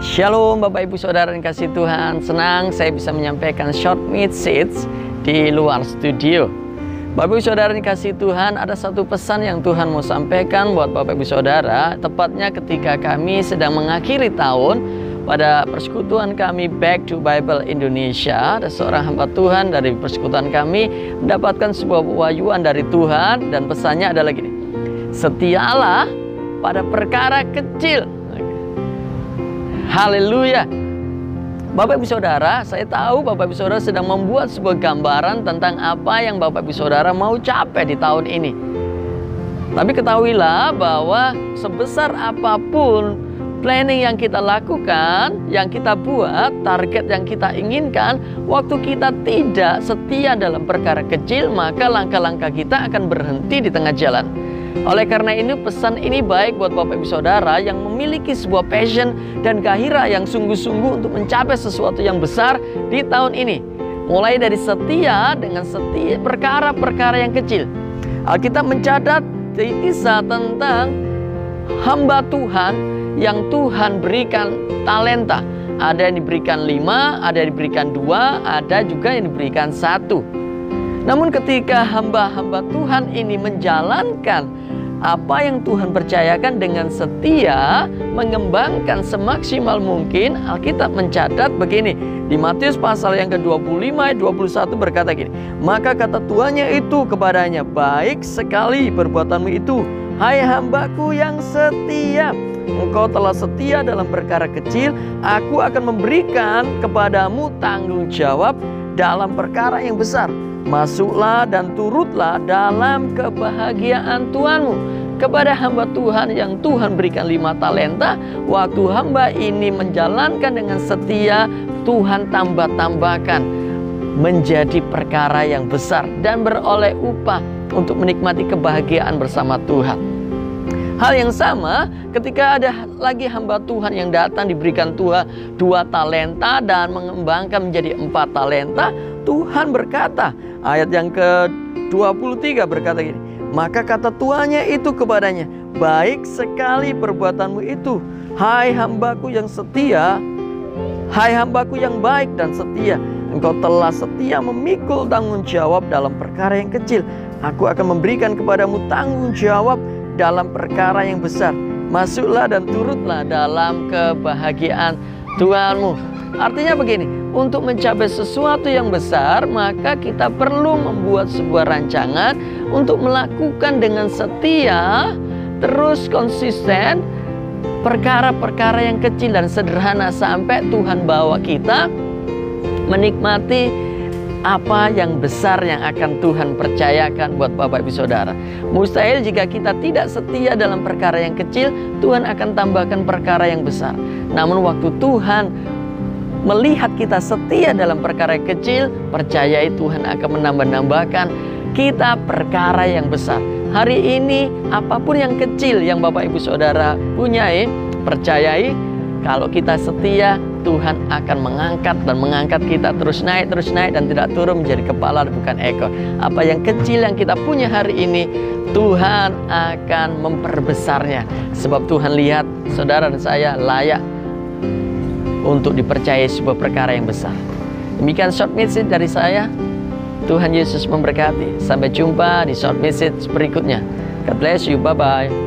Shalom Bapak Ibu Saudara yang kasih Tuhan. Senang saya bisa menyampaikan short message di luar studio. Bapak Ibu Saudara yang kasih Tuhan, ada satu pesan yang Tuhan mau sampaikan buat Bapak Ibu Saudara. Tepatnya ketika kami sedang mengakhiri tahun, pada persekutuan kami Back to Bible Indonesia, ada seorang hamba Tuhan dari persekutuan kami mendapatkan sebuah pewahyuan dari Tuhan, dan pesannya adalah gini: setialah pada perkara kecil. Haleluya. Bapak Ibu Saudara, saya tahu Bapak Ibu Saudara sedang membuat sebuah gambaran tentang apa yang Bapak Ibu Saudara mau capai di tahun ini. Tapi ketahuilah bahwa sebesar apapun planning yang kita lakukan, yang kita buat, target yang kita inginkan, waktu kita tidak setia dalam perkara kecil, maka langkah-langkah kita akan berhenti di tengah jalan. Oleh karena ini, pesan ini baik buat Bapak Ibu Saudara yang memiliki sebuah passion dan gairah yang sungguh-sungguh untuk mencapai sesuatu yang besar di tahun ini. Mulai dari setia dengan setia perkara-perkara yang kecil. Alkitab mencatat di kisah tentang hamba Tuhan yang Tuhan berikan talenta. Ada yang diberikan 5, ada yang diberikan 2, ada juga yang diberikan 1. Namun ketika hamba-hamba Tuhan ini menjalankan apa yang Tuhan percayakan dengan setia, mengembangkan semaksimal mungkin, Alkitab mencatat begini. Di Matius pasal yang ke-25 ayat 21 berkata gini: maka kata tuannya itu kepadanya, baik sekali perbuatanmu itu, hai hambaku yang setia. Engkau telah setia dalam perkara kecil, aku akan memberikan kepadamu tanggung jawab dalam perkara yang besar. Masuklah dan turutlah dalam kebahagiaan Tuhanmu. Kepada hamba Tuhan yang Tuhan berikan 5 talenta, waktu hamba ini menjalankan dengan setia, Tuhan tambah-tambahkan menjadi perkara yang besar dan beroleh upah untuk menikmati kebahagiaan bersama Tuhan. Hal yang sama ketika ada lagi hamba Tuhan yang datang diberikan 2 talenta dan mengembangkan menjadi 4 talenta. Tuhan berkata, ayat yang ke-23 berkata gini: maka kata tuannya itu kepadanya, baik sekali perbuatanmu itu, hai hambaku yang setia, hai hambaku yang baik dan setia. Engkau telah setia memikul tanggung jawab dalam perkara yang kecil, aku akan memberikan kepadamu tanggung jawab dalam perkara yang besar. Masuklah dan turutlah dalam kebahagiaan Tuhanmu. Artinya begini, untuk mencapai sesuatu yang besar, maka kita perlu membuat sebuah rancangan untuk melakukan dengan setia, terus konsisten, perkara-perkara yang kecil dan sederhana sampai Tuhan bawa kita menikmati apa yang besar yang akan Tuhan percayakan buat Bapak Ibu Saudara. Mustahil jika kita tidak setia dalam perkara yang kecil, Tuhan akan tambahkan perkara yang besar. Namun waktu Tuhan melihat kita setia dalam perkara yang kecil, percayai Tuhan akan menambah-nambahkan kita perkara yang besar. Hari ini apapun yang kecil yang Bapak Ibu Saudara punyai, percayai kalau kita setia, Tuhan akan mengangkat kita terus naik dan tidak turun menjadi kepala dan bukan ekor. Apa yang kecil yang kita punya hari ini, Tuhan akan memperbesarnya. Sebab Tuhan lihat saudara dan saya layak untuk dipercayai sebuah perkara yang besar. Demikian short message dari saya. Tuhan Yesus memberkati. Sampai jumpa di short message berikutnya. God bless you. Bye-bye.